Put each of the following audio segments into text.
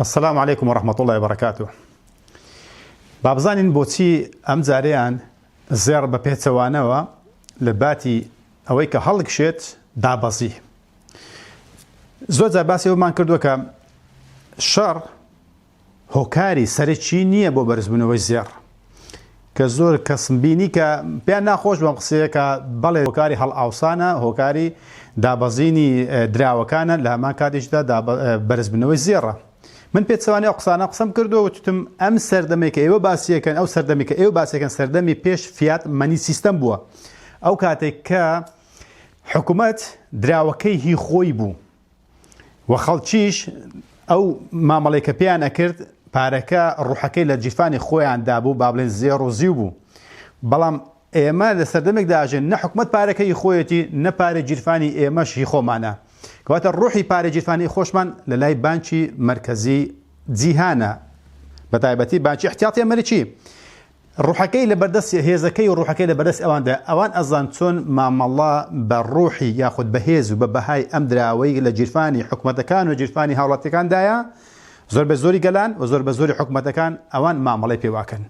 السلام عليكم ورحمة الله وبركاته. بابزانين بوتي ام زاريان زير ببيتسوانوا لباتي اويك هلق شيت دابزي زوجة باسي ومان كردوكا شر هوكاري سرچينية بو برزبنوي زير كزور كسمبيني بيانا خوش بمقصية بلي هوكاري هل اوسانا هوكاري دابزيني دراوكانا لهما كاديش دا برزبنوي زيرة من پێچەوانەی قسانە قسەم کردو وتم ئەم سەردەمێک ئێوە باسیەکەن ئەو سەردەمێک ئێوە باسیەکەن سەردەمی پێش فیات مەنی سیستەم بووە ئەو کاتێک کە حکوومەت دراوەکەی هی خۆی بوو و خەڵکیش ئەو مامەڵەی کە پێیان ئەکرد پارەکە ڕوحەکەی لە جیرفانی خۆیان دابوو با بڵێن زێڕ و زیو بوو بەڵام ئێمە لە سەردەمێک داژێن نە حکوومەت پارەکەی خۆیەتی نە پارە جیرفانی ئێمەش هی خۆمانە کەواتە ڕوحی پارە جیرفانی خۆشمان لە لای بانکی مرکزی جیهانە بەتایبەتی بانکی احتیاطی ئەمریکی ڕوحەکەی لە بەردەست هێزەکەی و ڕوحەکەی لە بەردەست ئەواندا ئەوان ئەزان چۆن مامەڵە بە ڕوحی یاخود بە هێز و بە بەهای ئەم دراوەی لە جیرفانی حکوومەتەکان و جیرفانی هاوڵاتیەکاندایە زۆر بە زۆری گەلان و زۆر بە زۆری حکوومەتەکان ئەوان مامەڵەی پێواکەن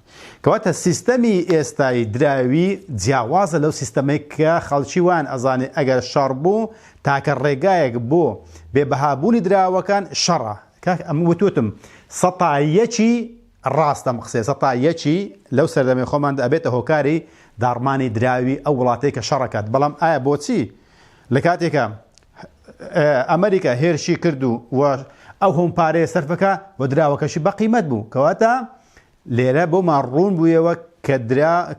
کەواتە سیستەمی ئێستای دراوی جیاوازە لەو سیستەمەی کە خەڵکی وان ئەزانێ ئەگەر شەڕ بوو تاکە ڕێگایەک بۆ بێبەهابوونی دراوەکان شەڕە ئەم وتوتم سەتایەکی ڕاستەم قسێ سەتایەکی لەو سەردەمەی خۆماندا ئەبێتە هۆکاری داڕمانی دراوی ئەو وڵاتەی کە شەڕەکات بەڵام ئایا بۆچی لە کاتێکە ئەمریکا هێرشی کرد و ئەو هەم پارەیە سەرفەکە و دراوەکەشی بە قیمەت بوو کەواتە لێرە بۆمان ڕوون بوویەوە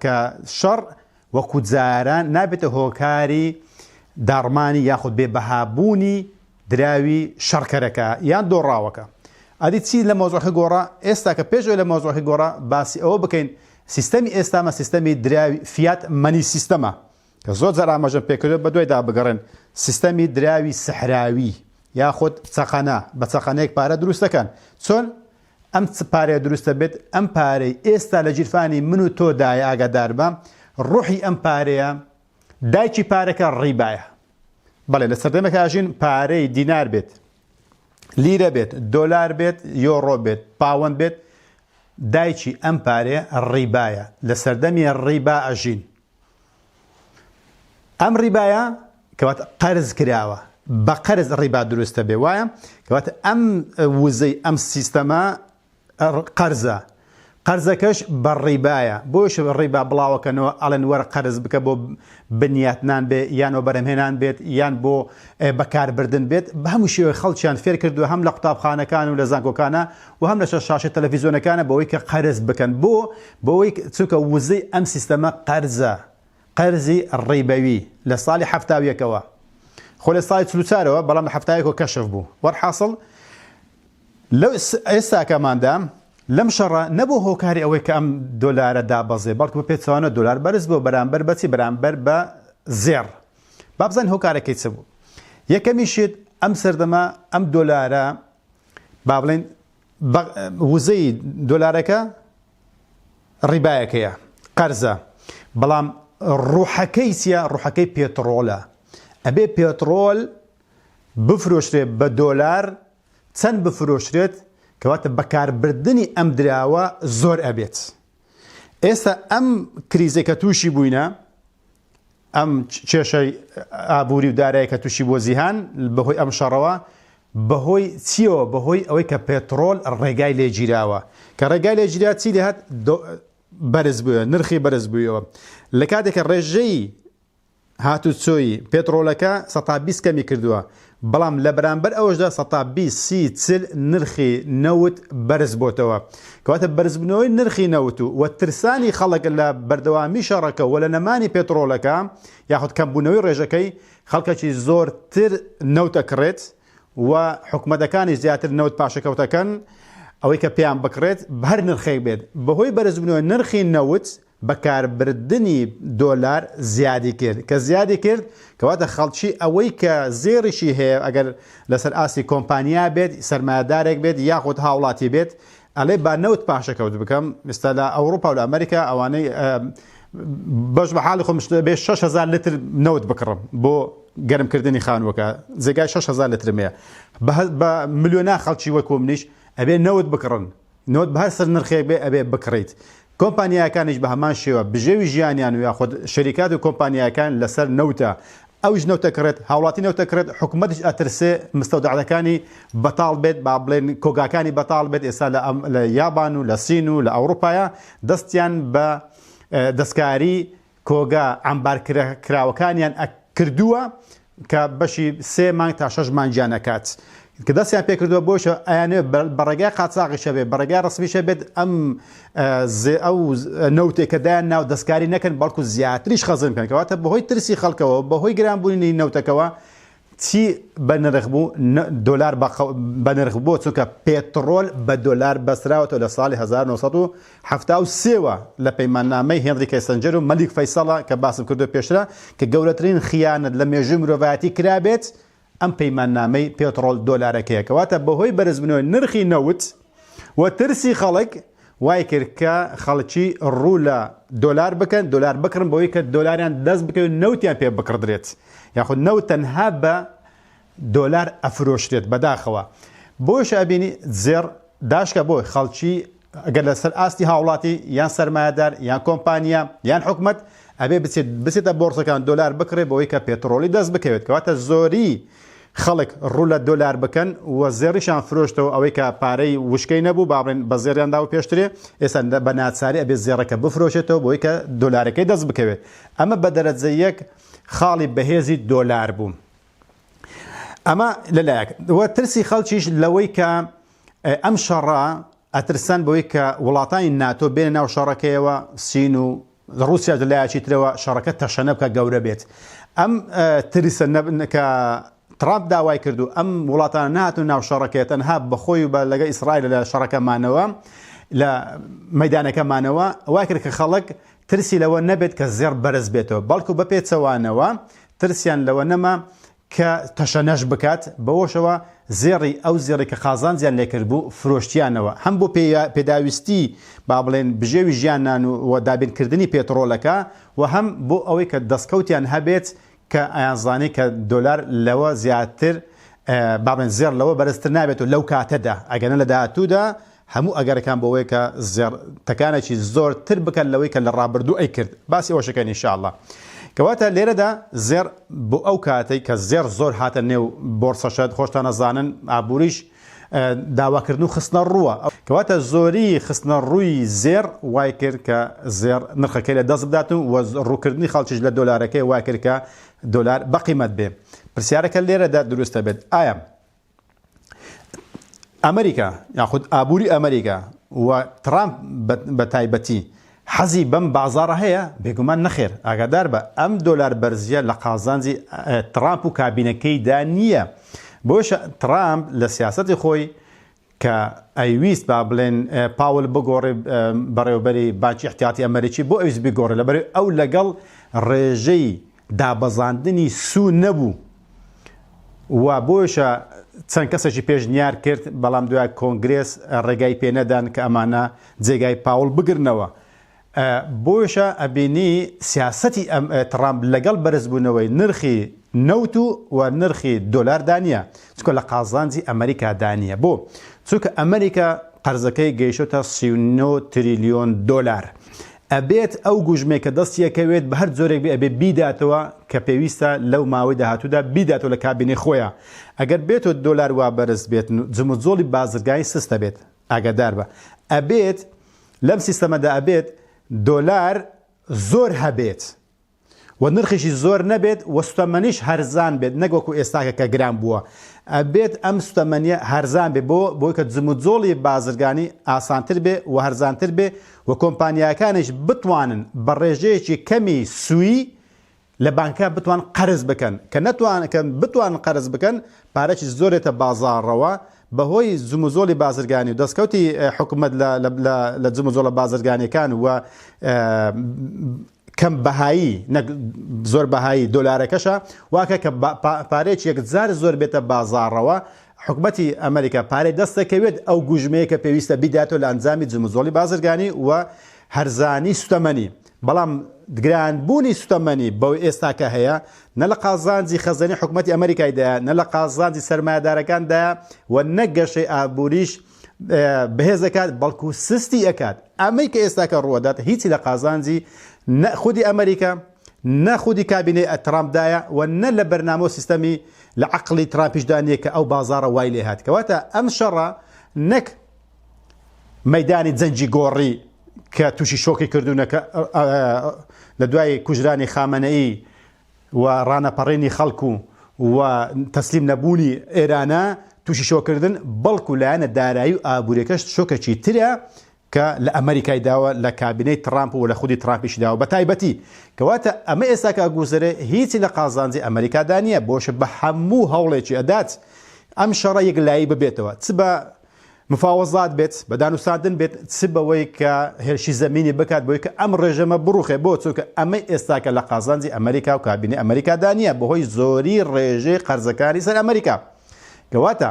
کە شەڕ وەکو جاران نابێتە هۆکاری داڕمانی یاخود بێبەهابوونی دراوی شەڕکەرەکە یان دۆڕاوەکە ئەدی چی لە مۆزوعەکە گۆڕا ئێستا کە پێشەوە لە مۆزوعەکە گۆڕا باسی ئەوە بکەین سیستەمی ئێستامە سیستەمی دراوی فیات مەنی سیستەمە کە زۆر جار ئاماژەم پێکردو بە دوایدا بگەڕێن سیستەمی دراوی سەحراوی یاخود چەقەنە بە چەقەنەیەک پارە دروست دەکەن چۆن ئەم پارەیە دروستە بێت ئەم پارەی ئێستا لە جیرفانی من و تۆدایە ئاگادار بە ڕوحی ئەم پارەیە دایکی پارەکە ڕیبایە بەڵێ لە سەردەمێک ئاژین پارەی دینار بێت لیرە بێت دۆلار بێت یۆڕۆ بێت پاوەند بێت دایکی ئەم پارەیە ڕیبایە لە سەردەمی ڕیبا ئەژین ئەم ڕیبایە کەواتە قەرز کراوە بە قەرز ڕیبا دروستە بێ وایە کەواتە ئەم وزەی ئەم سیستەمە قەرزە قەرزەکەش بە ڕیبایە بۆش ڕیبا بڵاوەکەنەوە ئەڵێن وەرە قەرز بکە بۆ بنیاتنان بێ یان بۆ بەرهەمهێنان بێت یان بۆ بەکاربردن بێت بە هەموو شێوەی خەڵکیان فێر کردووە هەم لە قوتابخانەکان و لە زانکۆکانە و هەم لە شاشە تەلەڤیزیۆنەکانە بەوەی کە قەرز بکەن بۆەوەی چونکە وزەی ئەم سیستەمە قەرزە قەرزی ڕیبەوی لە ساڵی هەفتاویەکەوە خۆ لە ساڵی چلوچارەوە بەڵام لە هەفتایەکەوە کەشف بوو وەرحاصڵ لەو ئێستاکەماندا لەم شەڕە نەبوو هۆکاری ئەوەی کە ئەم دۆلارە دابەزێ بەڵکو بە پێچوانە دۆلار بەرز بۆ بەرامبەر بەچی بەرامبەر بە زێڕ بابزان هۆکارەکەی چ بوو یەکەمیشت ئەم سەردەمە ئەم دۆلارە با بڵێن وزەی دۆلارەکە ڕیبایەکەیە قەرزە بەڵام ڕوحەکەی چیە ڕوحەکەی پێتڕۆلە ئەبێ پێتڕۆل بفرۆشرێت بە دۆلار چەند بفرۆشرێت کەواتە بەکاربردنی ئەم دراوە زۆر ئەبێت ئێستا ئەم کریزە کە تووشی بووینە ئەم کێشەی ئابووری و دارایی کە تووشی بۆ جیهان بەهۆی ئەم شەڕەوە بەهۆی چیەوە بەهۆی ئەوەی کە پێتڕۆل ڕێگای لێگیراوە کە ڕێگای لێگیرا چی لێهات بەرز بووە نرخی بەرز بوویەوە لە کاتێکە ڕێژەی هاتوچۆی پێتڕۆلەکە 120 کەمی کردووە بەڵام لە بەرامبەر ئەوەشدا 120 نرخی نەوت بەرز بۆتەوە کەواتە بەرزبوونەوەی نرخی نەوت و ترسانی خەڵک لە بەردەوامی شەڕەکە و لە نەمانی پێتڕۆلەکە یاخود کەمبوونەوەی ڕێژەکەی خەڵکەکی زۆرتر نەوتەکڕێت و حکوومەتەکانی زیاتر نەوت پاشەکەوتەکەن ئەوەی کە پێیان بکڕێت هەر نرخێک بێت بەهۆی بەرزبوونەوەی نرخی نەوت بەکاربردنی دۆلار زیادی کرد کە زیادی کرد کەواتە خەڵکی ئەوەی کە زێڕیشی هەیە ئەگەر لەسەر ئاسی کۆمپانیا بێت سەرمایه‌دارێک بێت یاخود هاوڵاتی بێت ئەڵێ با نەوت پاشەکەوت بکەم ئێستا لە ئەوروپا و لە ئەمریکا ئەوانەی بەش بە حاڵی خۆم بێ 6,000 لتر نەوت بکڕم بۆ گەرمکردنی خانووەکە جێگای 6,000 لترمەیە بە ملیۆنا خەڵکی وەکو منیش ئەبێ نەوت بکڕن نۆت بە هەر سەر نرخێک بێ ئەبێ بکڕیت کۆمپانیاکانیش بە هەمان شێوە بژێوی ژیانیان و یاخود شەریکات و کۆمپانیاکان لەسەر نەوتە ئەوش نەوتەکڕێت هاوڵاتی نەوتەکرێت حکوومەتش ئەترسێ مستەودەعەکانی بەتاڵ بێت با بڵێن کۆگاکانی بەتاڵ بێت ئێستا لە یابان و لە سین و لە ئەوروپایە دەستیان بە دەستکاری کۆگا ئەمبارکراوەکانیان کردووە کە بەشی 3 مانگ تا 6 مانگیان ئەکات کە دەستیان پێ کردووە بۆشە ئەیانێ بەڕێگای قاچاقیشە بێت بەڕێگای ڕسمیشە بێت ئەم ئەو نەوتێک کە دایان ناو دەستکاری نەکەن بەڵکو زیاتریش خەزم بکەن کەواتە بەهۆی ترسی خەڵکەوە بەهۆی گرانبوونی نەوتەکەوە چی بە نرخ بوو دۆلار بە نرخ بوو چونکە پێترۆل بە دۆلار بەسراوەتەوە لە ساڵی 1973ەوە لە پەیماننامەی هێنری کیسنجەر و مەلیک فەیسەڵە کە باسم کردو پێشرا کە گەورەترین خیانەت لە مێژووی مرۆڤایەتی کرابێت ئەم پەیماننامەی پێترۆل دۆلارەکەیە کەواتە بەهۆی بەرزبوونەوەی نرخی نەوت و ترسی خەڵک وای کرد کە خەڵکی ڕوو لە دۆلار بکەن دۆلار بکڕن بەوەی کە دۆلاریان دەست بکەوێت نەوتیان پێ بکڕدرێت یاخود نەوت تەنها بە دۆلار ئەفرۆشرێت بەداخەوە بۆش ئەبینی زێر داشکە بۆی خەڵکی ئەگەر لەسەر ئاستی هاوڵاتی یان سەرمایەدار یان کۆمپانیا یان حکومەت ئەبێ بچێتە بۆرسەکان دۆلار بکڕێ بەوەی کە پێترۆلی دەست بکەوێت کەواتە زۆری خەڵک ڕوو لە دۆلار بکەن و زێریشان فرۆشتەوە ئەوەی کە پارەی وشکەی نەبوو بابڕێن بە زێریاندا و پێشترێ ئێستا بە ناچاری ئەبێ زێڕەکە بفرۆشێتەوە بۆی کە دۆلارەکەی دەست بکەوێت ئەمە بە دەرەجە یەک خاڵی بەهێزی دۆلار بوو ئەمە لەلایەک وە ترسی خەڵکیش لەوەی کە ئەم شەڕە ئەترسان بەوەی کە وڵاتانی ناتۆ بێنە ناو شەڕەکەیەوە سین و رووسیا لایەکی ترەوە شەڕەکە تەشەنە بکە گەورە بێت ئەم تریسە کە ترامپ داوای کردو ئەم وڵاتانە نهاتون ناو شەڕەکەیە تەنها بەخۆی و بە لەگە ئیسرائیل لە شەڕەکەمانەوە لە مەیدانەکەمانەوە وای کرد کە خەڵک ترسی لەوە نەبێت کە زێر بەرز بێتەوە بەڵکو بە پێچەوانەوە ترسیان لەوە نەما کە تەشەنەش بکات بەوەشەوە زێڕی ئەو زێڕی کە خازانجیان لێکرد بوو فرۆشتیانەوە هەم بۆ پێداویستی با بڵێن بژێوی ژیانان و دابینکردنی پێترۆلەکە و هەم بۆ ئەوەی کە دەستکەوتیان هەبێت کە ئایانزانەی کە دۆلار لەوە زیاتر بابن زێر لەوە بەرزتر نابێت و لەو کاتەدا ئەگەنە لە داهاتوودا هەموو ئەگەرەکان بەوەی کە زێرتەکانێکی زۆرتر بکەن لەوەی کە لە ڕابردوو ئەی کرد باسی ئەوەشەکەن ئینشاءالله کەواتە لێرەدا زێر بۆ ئەو کاتەی کە زێر زۆر هاتە نێو بۆرسەشەت خۆشتان نەزانن ئابووریش داواکردن و خستنە ڕووە کەواتە زۆری خستنە ڕووی زێر وای کرد کە زێر نرخەکەی لە دەست بدات و ڕووکردنی خەڵکیش لە دۆلارەکەی وای کرد کە دۆلار بەقیمەت بێ پرسیارەکە لێرەدا دروستە بێت ئایا ئەمریکا یاخود ئابووری ئەمریکا و ترامپ بە تایبەتی حەزی بەم بازاڕە هەیە بێگومان نەخێر ئاگادار بە ئەم دۆلار بەرزیە لە قازانجی ترامپ و کابینەکەیدا نییە بۆش ترامپ لە سیاسەتی خۆی کە ئەیویست با بڵێن پاول بگۆڕێ بەڕێوەبەری بانکی احتیاطی ئەمریکی بۆ ئەویست بگۆڕێ لەبەر ئەو لەگەڵ ڕێژەی دابەزاندنی سوو نەبوو و بۆشە چەند کەسێکی پێشنیار کرد بەڵام دوای کۆنگرێس ڕێگای پێنەدان کە ئەمانە جێگای پاول بگرنەوە بۆشە ئەبینی سیاسەتی ترامپ لەگەڵ بەرزبوونەوەی نرخی نەوت و نرخی دۆلار دانیە چونکە لە قازانجی ئەمریکا دانیە بۆ چونکە ئەمریکا قەرزەکەی گەیشتە 39 تریلیۆن دۆلار ئەبێت ئەو گوژمێک کە دەستیەکەوێت بە هەر جۆرێک بێ ئەبێ بیداتەوە کە پێویستە لەو ماوەی داهاتوودا بیداتەوە لە کابینی خۆیە ئەگەر بێتەوە دۆلار وا بەرز بێت جموجۆڵی بازرگانی سستە بێت ئاگادار بە ئەبێت لەم سیستەمەدا ئەبێت دۆلار زۆر هەبێت و نرخیشی زۆر نەبێت و سوتەمەنیش هەرزان بێت نەگوەکو ئێستاکە کە گران بووە ئەبێت ئەم سوتەمەنیە هەرزان بێ بۆی کە جموجۆڵی بازرگانی ئاسانتر بێ و هەرزانتر بێ و کۆمپانیاکانیش بتوانن بە ڕێژەیەکی کەمی سووی لە بانکە بتوان قەرز بکەن کە نەتوانکەن بتوان قەرز بکەن پارەی زۆرێتە بازاڕەوە بەهۆی جموجۆڵی بازرگانی و دەستکەوتی حکوومەت لە جموجۆڵە بازرگانیەکان و کەم بەهایی زۆر بەهایی دۆلارەکەشە واکە کە پارێک یەکجار زۆر بێتە بازاڕەوە حکوومەتی ئەمریکا پارەی دەستەکەوێت ئەو گوژمەیە کە پێویستە بیداتەوە لە ئەنجامی جموجۆڵی بازرگانی و هەرزانی سوتەمەنی بەڵام گرانبوونی سوتەمەنی بەو ئێستاکە هەیە نە لە قازانجی خەزانەی حکوومەتی ئەمریکایدایە نە لە قازانجی سەرمایەدارەکاندایە و نەگەشەی ئابووریش بەهێز دەکات بەڵکو سستی ئەکات ئەمەی کە ئێستا کە ڕوەدات هیچی لە قازانجی خودی ئەمریکا نەخودی کابینەی ترامپدایە و نە لە بەرنامە و سیستەمی لە عقلی ترامپیشدانیە کە ئەو بازارە وای لێ هات کەواتە ئەم شەڕە نەک مەیدانی جەنجی گۆڕی کە تووشی شۆکی کردوونەکە لە دوای کوژرانی خامنەئی و ڕانەپەڕێنی خەڵکو و تەسلیم نەبوونی ئێرانە تووشی شۆکردن بەڵکو لایەنە دارایی و ئابوووریەکەش شۆکێکی ترە کە لە ئەمریکای داوە لە کابینەی ترامپ و لە خودی ترامپیش داوە بە تایبەتی کەواتە ئەمە ئێستا کە گوزەرێ هیچی لە قازانجی ئەمریکادا نییە بۆشە بە هەموو هەوڵێکی ئەدات ئەم شەڕە یەکلایی ببێتەوە چ بە مفاوەزات بێت بە دانوساندن بێت چ بەوەی کە هێرشی زەمینی بکات بۆی کە ئەم ڕێژەمە بڕوخێ بۆ چونکە ئەمەی ئێستاکە لە قازانجی ئەمریکا و کابینەی ئەمریکادا نییە بەهۆی زۆری ڕێژەی قەرزەکانی سەر ئەمریکا کەواتە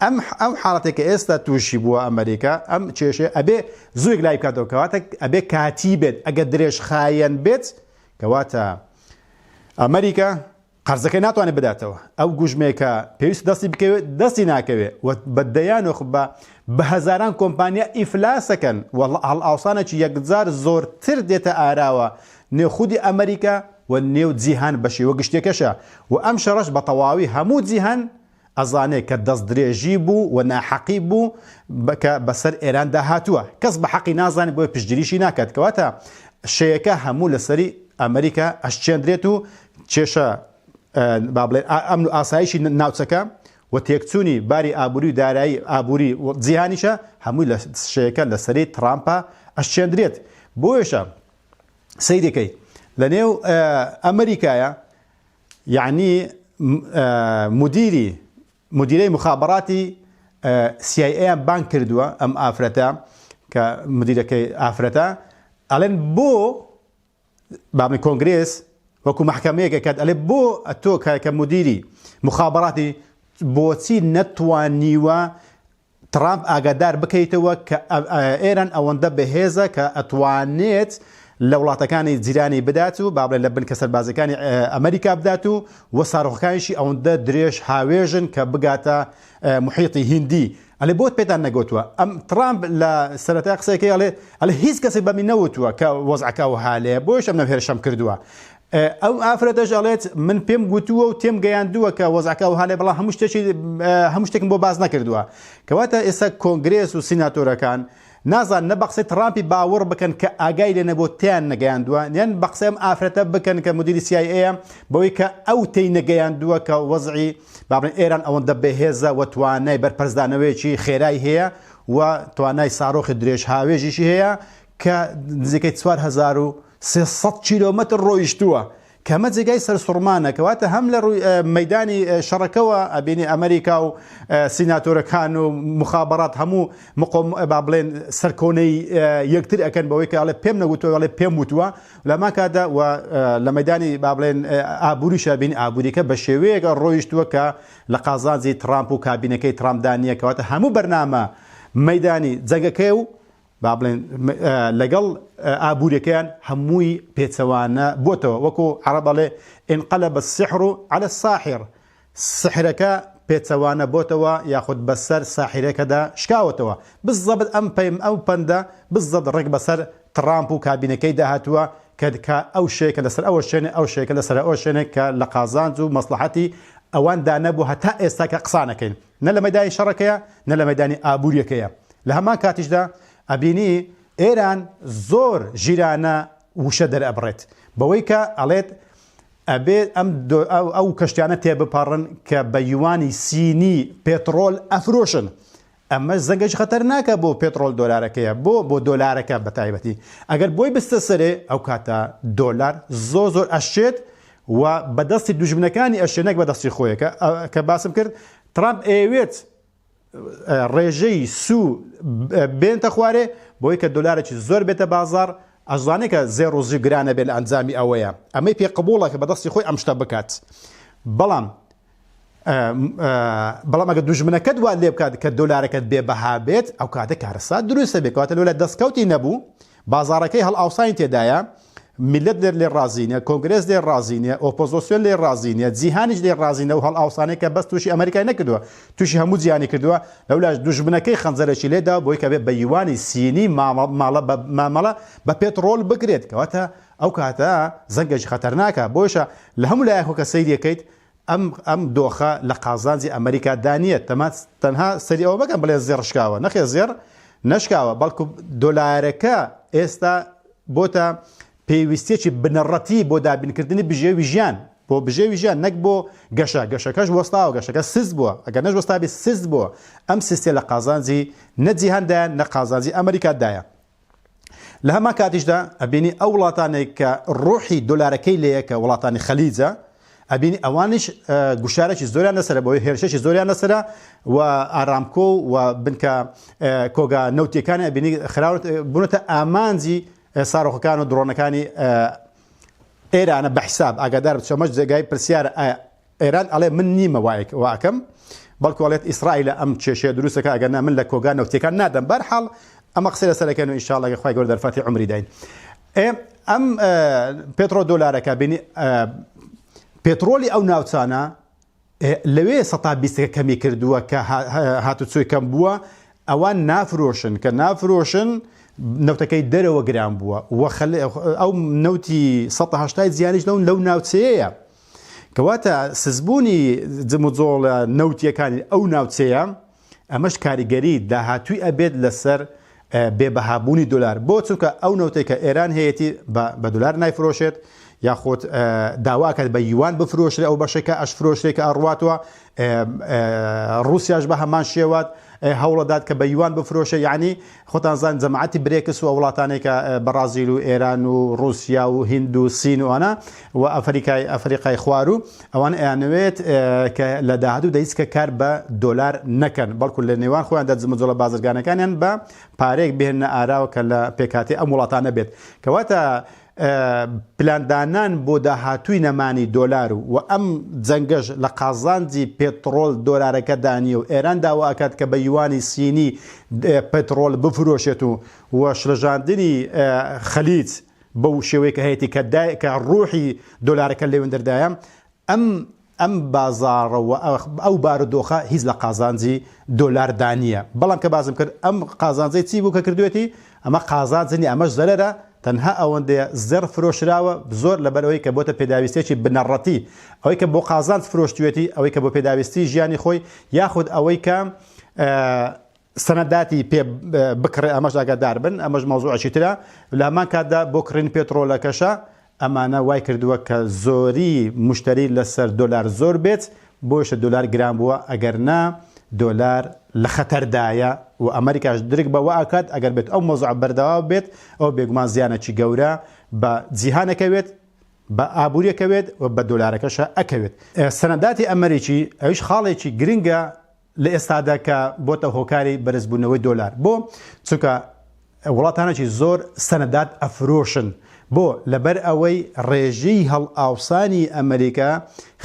ئەم حاڵەتێک کە ئێستا تووشی بووە ئەمریکا ئەم کێشەیە ئەبێ زووێک لای بکاتەوە کەواتە ئەبێ کاتی بێت ئەگە درێژخایەن بێت کەواتە ئەمریکا قەرزەکەی ناتوانێت بداتەوە ئەو گوژمێکە پێویست دەستی بکەوێت دەستی ناکەوێت بەدەیان بە هەزاران کۆمپانیا ئیفلاسەکەن هەڵ ئاوسانێکی یەکجار زۆرتر دێتە ئاراوە نێوخودی ئەمریکا و نێو جیهان بە شێوە گشتێکەشە و ئەم شەڕەش بە تەواوی هەموو جیهان ئەزانێت کە دەست درێژی بوو و ناحەقی بوو کە بەسەر ئێراندا هاتووە کەس بە حەقی نازانێت بۆی پشتگیریشی ناکات کەواتە شەیەکە هەموو لەسەری ئەمریکا ئەشچێندرێت و کێشە با بڵێن ئەمن و ئاسایشی ناوچەکە و تێکچوونی باری ئابووری و دارایی ئابووری جیهانیشە هەمووی لە شەیەکە لەسەری ترامپە ئەشچێندرێت بۆیشە سەیرەکەی لە نێو ئەمریکایە یعنی مدیرەی مخابەراتی CIA بان کردووە ئەم ئافرەتە کە مدیرەکەی ئافرەتە ئەڵێن بۆ بابنی کۆنگرێس وەکو محکەمەیەکە کات ئەلێ بۆ تۆ کە مدیری مخابەراتی بۆچی نەتوانیوە ترامپ ئاگادار بکەیتەوە کە ئێران ئەوەندە بەهێزە کە ئەتوانێت لە وڵاتەکانی جیرانی بدات و با بڵێن لە بن کە سەربازەکانی ئەمریکا بدات و ساڕۆخەکانیشی ئەوەندە درێژ هاوێژن کە بگاتە محیطی هیندی ئەلێ بۆت پێتان نەگوتووە ئەم ترامپ لە سەرەتا قسەیەکەی ئەڵێ هیچ کەسێک بەمی نەوتووە کە وەزعەکە و هالەیە بۆش ئەم نەهێرشەم کردووە ئەو ئافرەتەش ئەڵێت من پێم گوتووە و تێم گەیاندووە کە وەزعەکە و هالێ بەڵام هەموو شتێکم بۆ باز نەکردووە کەواتە ئێستا کۆنگرێس و سیناتۆرەکان نازان نە بە قسەی ترامپی باوەڕ بکەن کە ئاگای لێ نەبوو تیان نەگەیاندووە یان بە قسەی ئەم ئافرەتە بکەن کە مدیری CIA بەوەی کە ئەو تێی نەگەیاندووە کە وەزعی با بڵێن ئێران ئەوەندە بەهێزە و توانای بەرپەرزدانەوەیەکی خێرای هەیە و توانای ساڕۆخی درێژ هاوێژیشی هەیە کە نزیکەی 4300 کیلۆمەتر ڕۆیشتووە کەمە جێگای سەرسوڕمانە کەواتە هەم لە ڕووی مەیدانی شەڕەکەوە ئەبینی ئەمریکا و سیناتۆرەکان و مخابەرات هەموو با بڵێن سەرکۆنەی یەکتر ئەکەن بەوەی کە ئەڵێ پێم نەگوتووە ئەڵێ پێم وتووە لەما کادا و لە مەیدانی با بڵێن ئابووریشە بینی ئابووریەکە بە شێوەیەکە ڕۆیشتووە کە لە قازانجی ترامپ و کابینەکەی ترامپدانیە کەواتە هەموو بەرنامە مەیدانی جەنگەکەی و با بڵێن لەگەڵ ئابووریەکەیان هەمووی پێچەوانە بۆتەوە وەکو عەرەب ئەڵێ انقلب السحر على الساحر سحرەکە پێچەوانە بۆتەوە یاخود بەسەر ساحرەکەدا شکاوەتەوە بزەبت ئەو پەندە بزەبت ڕێک بەسەر ترامپ و کابینەکەی داهاتووە کە ئەو شێکە لەسەر ئەوە شوێنێ ئەو شێکە لەسەر ئەوە شوێنێک کە لە قازانج و مەسلحەتی ئەوان دانەبوو هەتا ئێستا کە قسانەکەین نە لە مەیدانی شەڕەکەیە نە لە مەیدانی ئابووریەکەیە لە هەمان کاتیشدا ئەبینی ئێران زۆر ژیرانە وشە دەرئەبڕێت بەوەی کە ئەڵێت ئەبێت ئەو کەشتیانە تێبپەڕن کە بە یوانی سینی پێترۆل ئەفرۆشن ئەمە زەنگەش خەتەر ناکە بۆ پێترۆل دۆلارەکەیە بۆ دۆلارەکە بە تایبەتی ئەگەر بۆی بستە سەرێ ئەو کاتە دۆلار زۆر ئەشێت و بەدەستی دوژمنەکانی ئەشێنێک بەدەستی خۆیەکە کە باسم کرد ترامپ ئەوێت ڕێژەی سوو بێنتە خوارێ بۆی کە دۆلارێکی زۆر بێتە بازار ئەزانێت کە زێڕۆزی گرانە بێت لە ئەنجامی ئەوەیە ئەمەی پێ قبوڵە کە بەدەستی خۆی ئەم شتە بکات بەڵام ئەگە دوژمنەکەت وا لێ بکات کە دۆلارەکەت بێبەها بێت ئەو کاتە کارەسات دروستە بێت کەواتە لۆ لە دەستکەوتی نەبوو بازارەکەی هەڵ ئاوسانی تێدایە میلەت لێ ڕازی نیە، کۆنگرێس لێ ڕازی نیە، ئۆپۆزیسیۆن لێ ڕازی نیە، جیهانیش لێ ڕازی نە و هەڵ ئاوسانەی کە بەس تووشی ئەمریکای نەکردووە، تووشی هەموو جیهانی کردووە، لەولاش دوژمنەکەی خەنجەرێکی لێدا بۆی کە بێ بە یوانی سینی مامەڵە بە پێتڕۆل بکرێت، کەواتە ئەو کاتە زەنگێکی خەتەرناکە. بۆیشە لە هەموو لایەکەوە کە سەیری دەکەیت ئەم دۆخە لە قازانجی ئەمریکا دانیێت، تەنها سەری ئەوە بەکەم بڵێ زێڕ شکاوە، نەخێ زێڕ نەشکاوە، بەڵکو دۆلارەکە ئێستا بۆتە پێویستێکی بنەڕەتی بۆ دابینکردنی بژێوی ژیان، بۆ بژێوی ژیان، نەک بۆ گەشەکەش وەستاوە، گەشەکە سست بووە، ئەگەر نەش وەستابی سست بووە. ئەم سیستێ لە قازانجی نەجیهاندایە نە قازانجی ئەمریکادایە. لە هەما کاتیشدا ئەبینی ئەو وڵاتانێک کە ڕوحی دۆلارەکەی لەیە کە وڵاتانی خەلیجە، ئەبینی ئەوانش گوشارێکی زۆریان لەسەرە، بۆی هێرشێکی زۆریان لەسەرە و ئارامکۆ و بنکە کۆگا نەوتیەکانی ئەبینی خراوت بوونەتە ئامانجی ساڕۆخەکان و درۆنەکانی ئێرانە بە حساب ئاگادار بچەمەش جێگای پرسیارە ئێران ئەڵێ من نیمە واکەم، بەڵکو ئەڵێت ئیسرائیل ئەم کێشەیە دروستەکە ئەگەرنا من لە کۆگا نەوتیەکان نادەم. بەرحاڵ ئەمە قسەی لەسەرەکەن و ئینشاڵڵا خی گەورە دەرفاتی عمری داین. ئەم پێتڕۆ دۆلارەکە بینی پێتڕۆلی ئەو ناوچانە لەوێ 120 کەمی کردووە کە هاتوچۆی کەم بووە، ئەوان نافرۆشن، کە نافرۆشن نەوتەکەی دەرەوە گران بووە، ئەو نەوتی 180 زیانیش لەو ناوچەیە، کەواتە سزبوونی جموجۆڵە نەوتیەکانی ئەو ناوچەیە ئەمەش کاریگەری داهاتووی ئەبێت لەسەر بێبەهابوونی دۆلار، بۆ چونکە ئەو نەوتێک کە ئێران هەیەی بە دۆلار نایفرۆشێت یاخۆت داواکات بە یوان بفرۆشرێ ئەو بەشێکە ئەش فرۆشتێکە ئەڕواتەوە، رووسیاش بە هەمان شێوات هەوڵەدات کە بە یوان بفرۆشە، یعنی خۆتان زان جەماعەتی برێکس و وڵاتانێکە بەرازیل و ئێران و رووسیا و هند و سین وانە و ئەفریقای خوار و ئەوان ئەیانوێت کە لە داهاتوو دەیست کە کار بە دۆلار نەکەن، بەڵکو لە نێوان خۆیان دەجمەجۆڵە بازرگانەکانیان بە پارێک بهێنە ئاراوە کە لە پێکاتی ئەم وڵاتانە بێت. کەواتە پلاندانان بۆ داهاتووی نەمانی دۆلار و ئەم جەنگەش لە قازانجی پێتڕۆل دۆلارەکە دانیە و ئێران داواکات کە بە یوانی سینی پێتڕۆل بفرۆشێت و شڵەژاندنی خەلیج بەو شێوەیە کە هەیەی کە ڕوحی دۆلارەکە لێوەندەردایە، ئەم بازاڕە و ئەو بارودۆخە هیچ لە قازانجی دۆلار دانیە. بەڵام کە بازم کرد ئەم قازانجەی چی بوو کە کردوێتی، ئەمە قازانجنی ئەمەش زەرەرە، تەنها ئەوەندەیە زەر فرۆشراوە زۆر لەبەرەوەی کە بۆتە پێداویستێکی بنەڕەتی، ئەوەی کە بۆ قازانج فرۆشتوێتی، ئەوەی کە بۆ پێداویستی ژیانی خۆی یاخود ئەوەی کە سەنەداتی پێ بکڕێ، ئەمەش ئاگادار بن، ئەمەش مەوزوعێکی ترە. لە هەمان کاتدا بۆ کڕین پێتڕۆلەکەشە ئەمانە وای کردووە کە زۆری مشتری لەسەر دۆلار زۆر بێت، بۆیشە دۆلار گران بووە، ئەگەرنا دۆلار لە خەتەردایە و ئەمریکاش درک بەوە ئاکات ئەگەر بێت ئەو مۆزوع بەردەوا بێت، ئەو بێگومان زیانێکی گەورە بە جیهانەکەوێت، بە ئابوووریەکەوێت و بە دۆلارەکەشە ئەکەوێت. سەنەداتی ئەمریکی ئەویش خاڵێکی گرنگە لە ئێستادا کە بۆتە هۆکاری بەرزبوونەوەی دۆلار، بۆ چونکە وڵاتانێکی زۆر سەنەدات ئەفرۆشن، بۆ لەبەر ئەوەی ڕێژەی هەڵ ئاوسانی ئەمریکا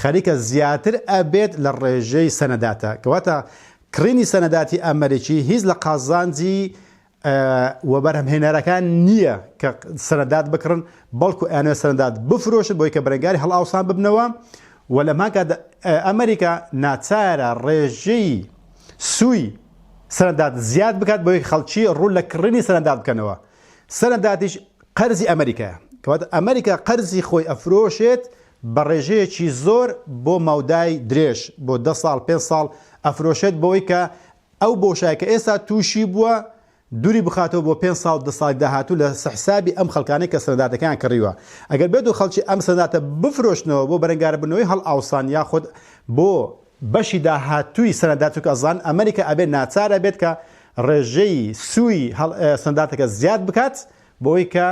خەریکە زیاتر ئەبێت لە ڕێژەی سەنەداتە، کەواتە کڕینی سەنەداتی ئەمریکی هیچ لە قازانجی وەبەرهەمهێنەرەکان نییە کە سەنەدات بکڕن، بەڵکو ئەیانوێت سەنەدات بفرۆشن بۆی کە بەرەنگاری هەڵ ئاوسان ببنەوە و لەمان کاتدا ئەمریکا ناچارە ڕێژەی سووی سەنەدات زیاد بکات بۆی خەڵکی ڕوو لە کڕینی سەنەدات بکەنەوە. سەنەداتیش قەرزی ئەمریکایە، کەواتە ئەمریکا قەرزی خۆی ئەفرۆشێت بە ڕێژەیەکی زۆر بۆ مەودای درێژ، بۆ 10 ساڵ 5 ساڵ ئەفرۆشێت بۆی کە ئەو بۆشایە کە ئێستا تووشی بووە دووری بخاتەوە بۆ 5 ساڵ 10 ساڵ داهاتوو لە حسابی ئەم خەڵکانەی کە سەنەداتەکان کڕیوە. ئەگەر بێت و خەڵکی ئەم سەنەداتە بفرۆشنەوە بۆ بەرەنگاربوونەوەی هەڵ ئاوسان یاخود بۆ بەشی داهاتووی سەنەدات و کەزان ئەمریکا ئەبێت ناچارە بێت کە ڕێژەی سووی سەنەداتەکە زیاد بکات بۆی کە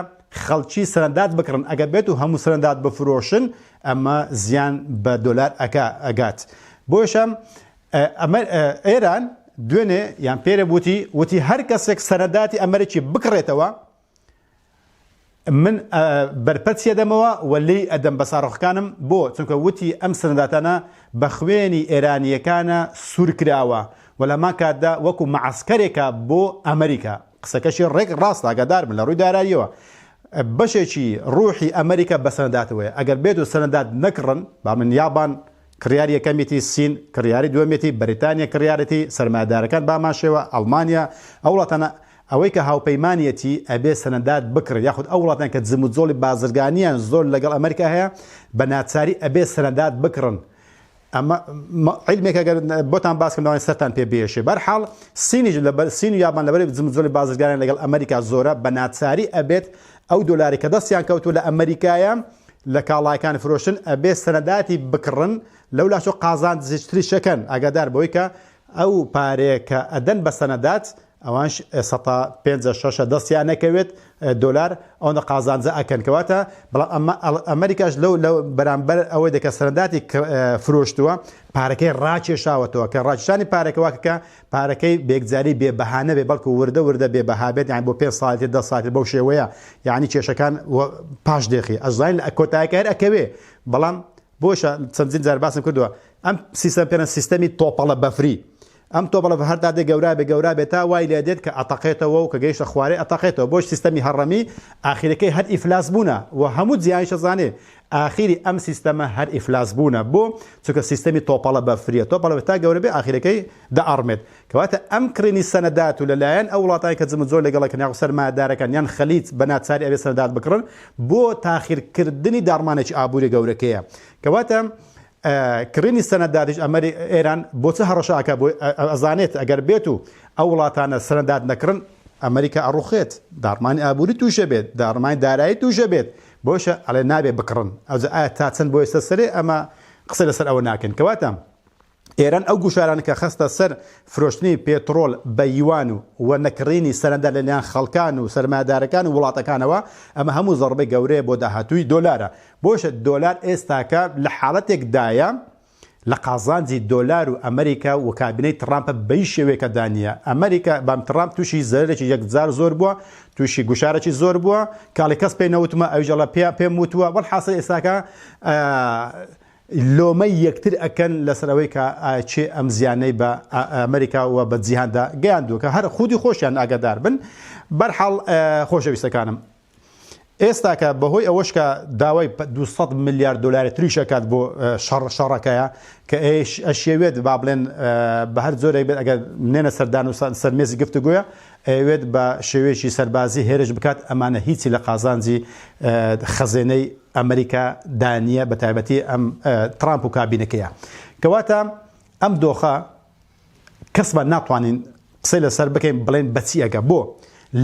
خەڵکی سەنەدات بکڕن. ئەگەر بێت و هەموو سەنەدات بفرۆشن ئەمە زیان بە دۆلار ئەگات. بۆیشم ئێران دوێنێ یان پێرە وتی هەر کەسێک سەنەداتی ئەمریکی بکڕێتەوە من بەرپەرچیە دەمەوە و لێی ئەدەم بە ساڕۆخەکانم، بۆ چونکە وتی ئەم سەنەداتانە بە خوێنی ئێرانیەکانە سوور کراوە و لەمان کاتدا وەکو مەعسکەرێکە بۆ ئەمریکا. قسەکەشی ڕێک ڕاست ئاگادار بن لە ڕووی داراییەوە. بەشێکی ڕوحی ئەمریکا بە سەنەداتەوەی ئەگەر بێت و سەنەدات نەکڕن با من یابان کڕیاری یەکەمیەتی سین کڕیاری دووەمێتی بەریتانیا کڕیارەتی سەرمایه‌دارەکان باماشێوە ئەڵمانیا ئەو وڵاتانە ئەوەی کە هاوپەیمانیەتی ئەبێ سەنەدات بکرێت یاخود ئەو وڵاتان کە جم و جۆڵی بازرگانیان زۆر لەگەڵ ئەمریکا هەیە بە ناچاری ئەبێ سەنەدات بکڕن. ئەمە عیلمێک ئەگەر بۆتان باسکەم داوای سەرتان پێ بێشێ بەرحاڵ سین و یابان لەبەر جم و جۆڵی بازرگانیان لەگەڵ ئەمریکا زۆرە بە ناچاری ئەبێت ئەو دۆلاری کە دەستیان کەوتو لە ئەمریکایە لە کاڵایەکان فرۆشتن ئەبێ سەنەداتی بکڕن لەولاشۆ قازان زیشتری شەکەن ئاگادار بەوەی کە ئەو پارەیە کە ئەدەن بە سەنەدات ئەوانش 156 دەستیان نەکەوێت دۆلار ئەوەندە قازانجە ئەکەن کەواتە بەڵام ئەمریکاش لەو بەرامبەر ئەوەی دەکە سەنەداتی فرۆشتووە پارەکەی ڕاکێشاوەتەوە کە ڕاکێشانی پارێکەوە کە پارەکەی بێگجاری بێبەهانە بێ بەڵکو وردە بێبەهابێت یان بۆ 5 ساڵی 10 ساڵی بەو شێوەیە یعنی کێشەکان پاش دێخی ئەزانین لە کۆتاییەکە ئەکەوێ بەڵام بۆشە چەندین جار باسم کردووە ئەم سیستەم پێنە سیستەمی تۆپەڵە بەفری ئەم تۆپەڵە هەردا دێ گەورا بێت تا وای لێ دێت کە ئەتەقێتەوە و کە گەیشتە خوارێ ئەتەقێتەوە بۆش سیستەمی هەڕەمی ئاخیرەکەی هەر ئیفلاس بوونە و هەموو جیانیشە زانێ ئاخیری ئەم سیستەمە هەر ئیفلاس بوونە بۆ چونکە سیستەمی تۆپەڵە بەفریە تۆپەڵە تا گەورە بێ ئاخیرەکەی دەئەڕمێت کەواتە ئەم کڕینی سەنەدات و لەلایەن ئەو وڵاتانی کە جم و جۆر لەگەڵەکەن یاخود سەرمایه‌دارەکان یان خەلیج بە ناچاری ئەبێ سەنەدات بکڕن بۆ تاخیرکردنی داڕمانێکی ئابووری گەورەکەیە کەواتە کڕینی سەنەداتیش ئێران بۆچە هەڕەشاکە بۆ ئەزانێت ئەگەر بێت و ئەو وڵاتانە سەنەدات نەکڕن ئەمریکا ئەڕوخێت داڕمانی ئابووری تووشە بێت داڕمانی دارایی تووشە بێت بۆشە ئەڵێ نابێ بکڕن ئەوجا ئایا تا چەند بۆ ئێستا سەرێ ئەمە قسە لەسەر ئەوە ناکەن کەواتە ئێران ئەو گوشارانە کە خستە سەر فرۆشتنی پێترۆل بە یوان و نەکڕینی سەرەندە لەلایەن خەڵکان و سەرمایه‌دارەکان و وڵاتەکانەوە ئەمە هەموو زەڕبەی گەورەیە بۆ داهاتووی دۆلارە بۆشە دۆلار ئێستاکە لە حاڵەتێکدایە لە قازانجی دۆلار و ئەمریکا و کابینەی ترامپە بەی شێوەیەکە دانیە ئەمریکا بام ترامپ تووشی زەرێکی یەکجار زۆر بووە تووشی گوشارێکی زۆر بووە کاڵی کەس پێی نەوتمە ئەوژەڵە پێم وتووە وەڵحاصل ئێستاکە لۆمەی یەکتر ئەکەن لەسەرەوەی کە چێ ئەم زیانەی بە ئەمریکا و بە جیهاندا گەیاندووە کە هەر خودی خۆشیان ئاگادار بن بەرحاڵ خۆشەویستەکانم ئێستاکە بەهۆی ئەوەش کە داوای 200 میلیارد دلاری تریشەکات بۆ شەڕەکەیە کە ئەشێوێت با بڵێن بە هەر زۆرێک بێت ئەگەر نێنە سەردان و سەرمێزی گفتوگویە ئەوێت بە شێوەیەکی سەربازی هێرش بکات ئەمانە هیچی لە قازانجی خەزێنەی ئەمریکا دانیە بە تایبەتی ئەم ترامپ و کابینەکەیە کەواتە ئەم دۆخە کەسمان ناتوانین قسەی لەسەر بکەین بڵێن بەچی ئەگە بۆ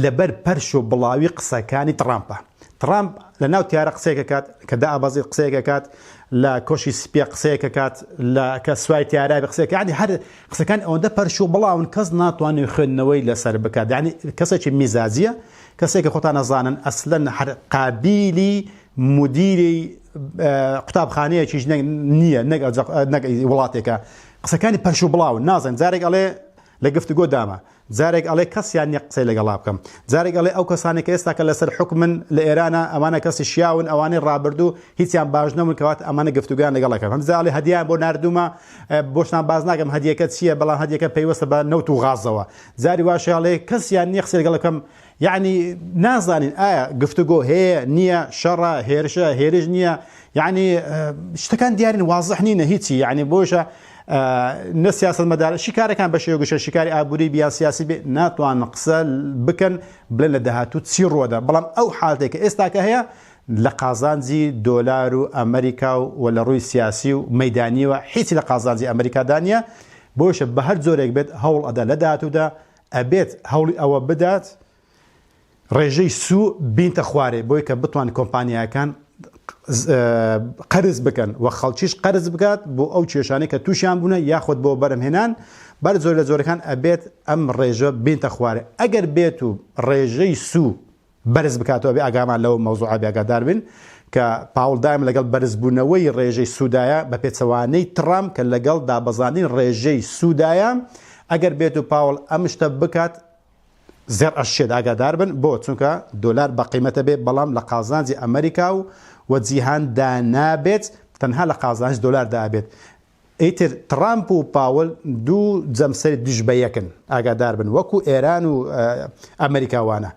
لەبەر پەرش و بڵاوی قسەکانی ترامپە ترامپ لە ناو تیارە قسەیەکە کات کە دائەبەزی قسەیەکە کات لە کۆشی سپیە قسەیەکە کات لە کە سوای تیارای قسەیەکە یعنی هەر قسەکان ئەوەندە پەرش و بڵاون کەس ناتوانێت خوێندنەوەی لەسەر بکات یعنی کەسێکی میزاجیە کەسێکی خۆتان نەزانن ئەسلەن هەر قابیلی مدیری قوتابخانەیەکیش نییە نەک وڵاتێکە قسەکانی پەرش و بڵاون نازانین جارێک ئەڵێ لە گفتوگۆ دامە جارێک ئەڵێ کەسیان نیە قسەی لەگەڵا بکەم جارێک ئەڵێ ئەو کەسانێک ئێستا کە لەسەر حکمن لە ئێرانە ئەوانە کەسی شیاون ئەوانەی ڕابردوو هیچیان باش نەبوون کەواتە ئەمانە گفتوگیان لەگەڵەکەن هەمزاڵی هەدیان بۆ نردومە بۆشتان باز ناکەم هەدیەکە چییە بەڵام هەدیەکە پەیوەستە بە نەوت و غازەوە جاری واشەڵێ کەسیان نیە قسەی لەگەڵەکەم یعنی نازانین ئایا گفتوگۆ هەیە نییە شەڕە هێرشە هێرش نییە یعنی شتەکان دیارین وازح نینە هیچی یعنی بۆشە نە سیاسەتمەدار شیکارەکان بە شێوەگوشە شیکاری ئابووری بیان سیاسی بێ ناتوان قسە بکەن بڵێن لە داهاتوو چی ڕۆدا بەڵام ئەو حاڵەتێکە ئێستاکە هەیە لە قازانجی دۆلار و ئەمریکا و لە ڕووی سیاسی و مەیدانیەوە هیچی لە قازانجی ئەمریکا دانیە بۆشە بە هەر جۆرێک بێت هەوڵ ئەدا لە داهاتوودا ئەبێت هەوڵی ئەوە بدات ڕێژەی سوو بینتە خوارێ بۆی کە بتوان کۆمپانیاکان قەرز بکەن و خەڵکیش قەرز بکات بۆ ئەو کێشانەی کە تووشیان بوونە یاخود بۆ بەرهمهێنان بەر زۆر لە زۆرەکان ئەبێت ئەم ڕێژە بینتە خوارێ ئەگەر بێت و ڕێژەی سوو بەرز بکاتەوە بێ ئاگامان لەو مەوزوعە ئاگادار بن کە پاوڵ دایم لەگەڵ بەرزبوونەوەی ڕێژەی سوودایە بە پێچەوانەی ترامپ کە لەگەڵ دابەزانین ڕێژەی سوودایە ئەگەر بێت و پاوڵ ئەم شتە بکات زێر ئەشێت ئاگادار بن بۆ چونکە دۆلار بە قیمەتە بێت بەڵام لە قازانجی ئەمریکا و جیهاندا نابێت تەنها لە قازانج دۆلاردا ئەبێت ئیتر ترامپ و پاوەل دوو جەمسەری دژ بە یەکن ئاگادار بن وەکو ئێران و ئەمریکاوانە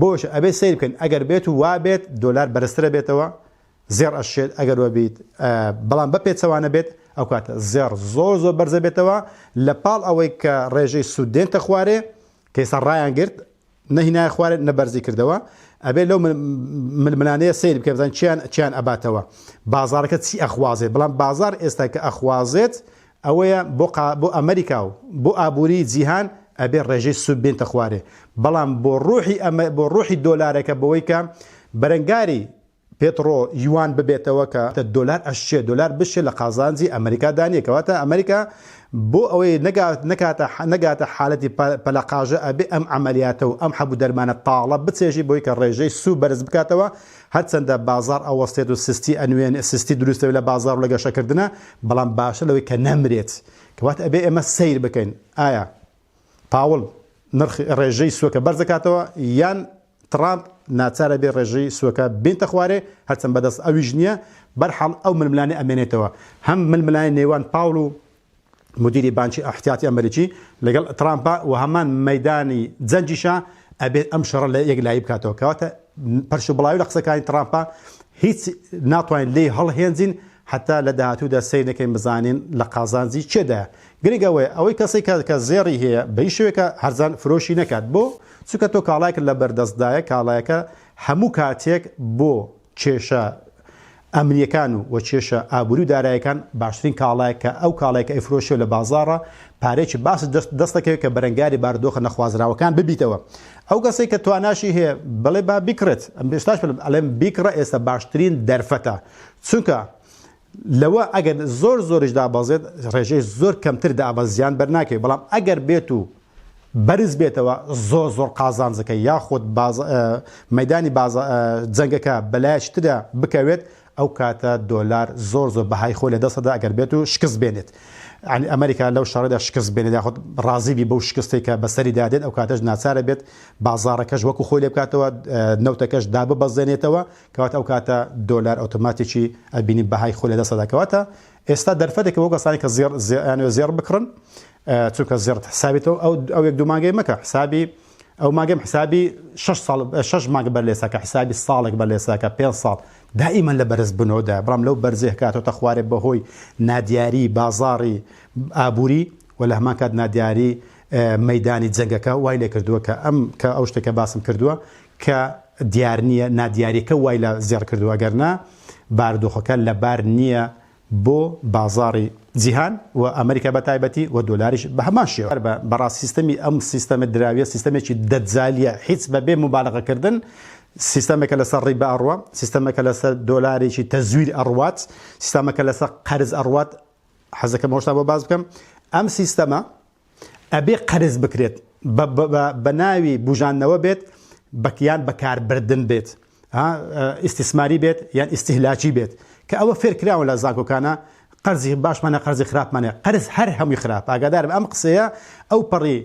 بۆش ئەبێ سیر بکەن ئەگەر بێت و وابێت دۆلار بەرزترە بێتەوە زێر ئەشێت ئەگەر وەبیت بەڵام بە پێچەوانە بێت ئەو کاتە زێر زۆر بەرزە بێتەوە لە پاڵ ئەوەی کە ڕێژەی سوودێنتە خوارێ کەیسا ڕایان گرت نەهینای خوارێ نەبەرزی کردەوە ئەبێ لەو ململانەیە سیر بکە بزان چیان ئەباتەوە بازارەکە چی ئەخوازێت بەڵام بازار ئێستا کە ئەخوازێت ئەوەیە بۆ ئەمریکا و بۆ ئابووری جیهان ئەبێ ڕێژەی سوود بێنتە خوارێ بەڵام بۆ ڕوحی دۆلارێکە بەوەی کە بەرەنگاری پێتڕۆ یوان ببێتەوە کە دۆلار ئەشێ دۆلار بشێ لە قازانجی ئەمریکا دانیەکەواتە ئەمریکا بۆ ئەوەی نەگاتە حالەتی پەلەقاژە ئەبێ ئەم عملیاتە و ئەم حەبوو دەرمانە تاڵە بچێژی بۆی کە ڕێژەی سوود بەرز بکاتەوە هەرچەندە بازار ئەوەستێت و سستی ئەنوێن سستی دروستەوە لە بازار و لە گەشەکردنە بەڵام باشە لەوەی کە نەمرێت کەواتە ئەبێ ئێمە سیر بکەین ئایا پاوڵ نرخ ڕێژەی سووەکە بەرز دەکاتەوە یان ترامپ ناچارە بێ ڕێژەی سووەکە بینتە خوارێ هەرچەند بەدەست ئەویش نییە بەرحاڵ ئەو ململانێ ئەمێنێتەوە هەم ململانی نێوان پاوڵ و مدیری بانکی احتیاطی ئەمریکی لەگەڵ ترامپا و هەمان مەیدانی جەنجیشە ئەبێت ئەم شەڕە لە یەکلایی بکاتەوە کەواتە پەرش و بڵاوی لە قسەکانی ترامپا هیچ ناتوانین لێی هەڵهێنجین حتا لە داهاتوودا سیر نەکەین بزانین لە قازانجی چێدایە گرنگەوەی ئەوەی کەسێک کە زێڕی هەیە بەی شوێکە هەرزان فرۆشی نەکات بۆ چونکە تۆ کاڵایەک لە بەردەستدایە کاڵایەکە هەموو کاتێک بۆ کێشە ئەمنیەکان و کێشە ئابووری و داراییەکان باشترین کاڵایەکە ئەو کاڵایەکە ئەیفرۆشی لە بازاڕە پارێکی باس دەستەکەوێت کە بەرەنگاری بارودۆخە نەخوازراوەکان ببیتەوە ئەو کەسێک کە تواناشی هەیە بڵێ با بیکڕێت ئەم بێشتاش ئەڵێم بیکڕە ئێستا باشترین دەرفەتە چونکە لەوە ئەگەر زۆرش دابەزێت ڕێژەی زۆر کەمتر دابەزیان بەرناکەوێت بەڵام ئەگەر بێت و بەرز بێتەوە زۆر قازانجەکە یاخود مەیدانی جەنگەکە بەلایەشترە بکەوێت ئەو کاتە دۆلار زۆر بەهای خۆی لە دەستەدا ئەگەر بێت و شکست بێنێت ئەمریکا لەو شەڕێدا شکست بێنێت یاخود ڕازیبی بەو شکستی کە بەسەری دادێت ئەو کاتەش ناچارە بێت بازارەکەش وەکو خۆی لێ بکاتەوە نەوتەکەش داببەزێنێتەوە کەواتە ئەو کاتە دۆلار ئۆتۆماتیکی ئەبینی بەهای خۆی لە دەستەدا کەواتە ئێستا دەرفەتێکە وەک کەسانی کە زێر بکڕن چونکە زێر حسابێتەوە ئەو یەک دوو مانگەی مەکە حسابی ئەو ماگەم حسابی 6 مانگ بەرلێساکە حسابی ساڵێک بەرلێساکە 5 ساڵ دائیمەن لە بەرز بنەوەدا بەڵام لەو بەرزێ کاتۆتە خوارێ بەهۆی نادیاری بازاڕی ئابووری و لە هەمان کات نادیاری مەیدانی جەنگەکە وای لێ کردووە کە ئەو شتێکە باسم کردووە کە دیار نییە نادیاریەکە وای لە زێر کردووە گەرنا بارودۆخەکە لەبار نییە بۆ بازاڕی جیهان و ئەمریکا بە تایبەتی و دۆلاریش بە هەمان شێوە بەڕاست سیستەمی ئەم سیستەمە دراویە سیستەمێکی دەجالیە هیچ بەبێ مبالغەکردن سیستەمێکە لەسەر ڕیبە ئەڕوا سیستەمێکە لەسەر دۆلارێکی تەزویر ئەڕوات سیستەمەکە لەسەر قەرز ئەڕوات حەزەکەم هۆشتا بۆ باز بکەم ئەم سیستەمە ئەبێ قەرز بکرێت بە ناوی بوژانەوە بێت بەکیان بەکاربردن بێت ئیستیسماری بێت یان ئیستیهلاکی بێت کە ئەوە فێرکراوە لە زانکۆکانە قەرزی باشمانە قەرزی خراپمانە قەرز هەر هەمووی خراپ ئاگادارم ئەم قسەیە ئەو پەڕی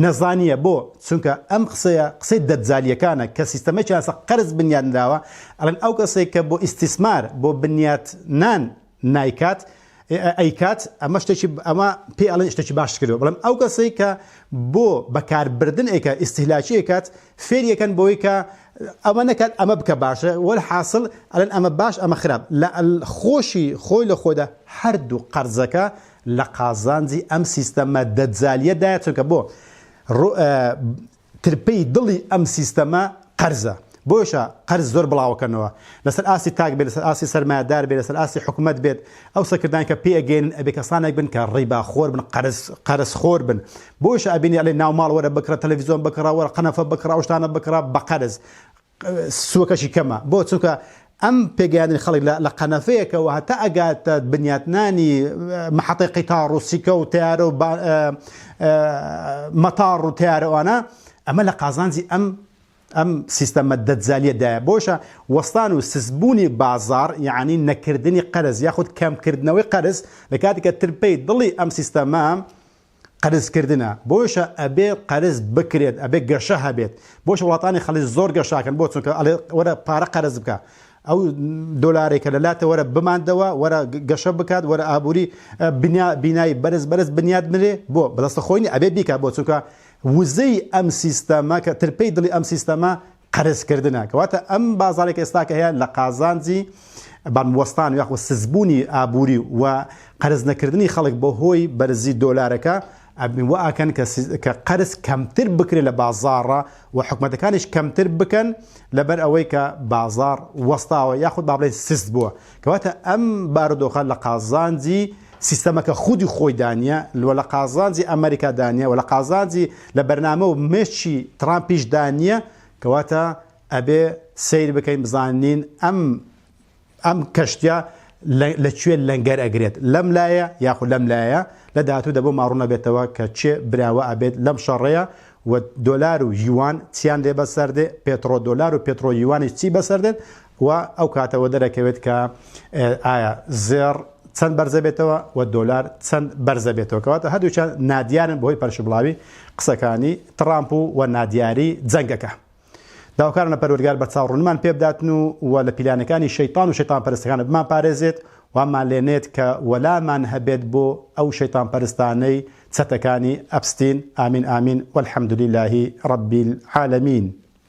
نەزانیە بۆ چونکە ئەم قسەی دەجالیەکانە کە سیستەمەی چاسە قەرز بنیادنراوە ئەڵێن ئەو کەسێک کە بۆ ئیستیسمار بۆ بنیاتنان نایکات ئەیکات ئەمە شتێکی ئەمە پێ ئەڵێن شتێکی باش کردەوە بەڵام ئەو کەسەی کە بۆ بەکاربردن ئەیکە ئیستیهلاکی ئەکات فێریەکەن بۆی کە ئەمە نەکات ئەمە بکە باشە وەرحاصل ئەڵێن ئەمە باش ئەمە خراپ لە خۆشی خۆی لە خۆدا هەردوو قەرزەکە لە قازانجی ئەم سیستەمە دەجالیەدایە چونکە بۆ ترپەی دڵی ئەم سیستەمە قەرزە بۆشە قەرز زۆر بڵاوەکەنەوە لەسەر ئاسی تاک بێت لەسەر ئاسی سەرمایەدار بێت لەسەر ئاسی حکوومەت بێت ئەو سەکردان کە پێ ئەگەێنن ئەبێ کەسانێک بن کە ڕیباخۆر بن قەرزخۆر بن بۆشە ئەبینی ئەڵێ ناوماڵ وەرە بکرە تەلەڤیزۆن بکڕە وەرە قەنەفە بکڕە ئەو شتانە بکڕە بە قەرز سووەکەشی کەمە بۆ چونکە ئەم پێگەیاندنی خەڵک لە قەنەفەیەکەوە هەتا ئەگاتە بنیاتنانی محەتەی قیتار و سیکە و تیارە و مەتاڕ و تیارەوانە ئەمە لە قازانجی ئەم سیستەمە دەجالیەدایە بۆشە وەستان و سزبوونی بازار یعنی نەکردنی قەرز یاخود کەمکردنەوەی قەرز لە کاتێککە ترپەی دڵی ئەم سیستەمە قەرزکردنە بۆشە ئەبێ قەرز بکرێت ئەبێ گەشە هەبێت بۆشە وڵاتانی خەڵی زۆر گەشاکەن بۆ چونکە وەرە پارە قەرز بکە ئەو دۆلارێکە لەلاتە وەرە بماندەوە وەرە گەشە بکات وەرە ئابووری بینایی بەرز بنیاد مرێ بۆ بەدەستە خۆینی ئەبێ بیکات بۆ چونکە وزەی ئەم سیستەمە کە ترپەی دڵی ئەم سیستەمە قەرزکردنە کەواتە ئەم بازارێک ئێستا کە هەیە لە قازانجی بانوەستان و یاخۆ سزبوونی ئابووری و قەرز نەکردنی خەڵک بۆ هۆی بەرزی دۆلارەکە وەکەن کە قەرز کەمتر بکرێت لە بازارڕە و حکومەتەکانیش کەمتر بکەن لەبەر ئەوەی کە بازار وەستاوە یاخود با بڵێن سست بووە کەواتە ئەم بارودۆخە لە قازانجی سیستەمەکە خودی خۆی دانیە لە قازانجی ئەمریکا دانیە و لە قازانجی لە بەرنامە و مێشی ترامپیش دانیە کەواتە ئەبێ سیر بکەین بزانین ئەم کەشتیا لەکوێ لەنگەر ئەگرێت لەم لایە یاخود لەم لایە لە داهاتوو دەبۆ ماڕوو نەبێتەوە کە چێ براوە ئەبێت لەم شەڕەیە و دۆلار و یوان چیان لێ بەسەردێ پێترۆ دۆلار و پێترۆ یوانی چی بەسەردێت و ئەو کاتەوە دەرەکەوێت کە ئایا زێر چەند بەرزە بێتەوە و دۆلار چەند بەرزە بێتەوە کەواتە هەردووچیان نادیارن بۆی پەرشبڵاوی قسەکانی ترامپ و نادیاری جەنگەکە داواکارانە پەروەردگار بە چاوڕوونمان پێ بداتن و لە پیلانەکانی شەیتان و شەیتان پەرستەکانە بمان پارێزێت وامان لێنێت کە وەلامان هەبێت بۆ ئەو شەیتان پەرستانەی چەتەکانی ئەبستین ئامین ئامین والحەمدوللهی رەبی العالەمین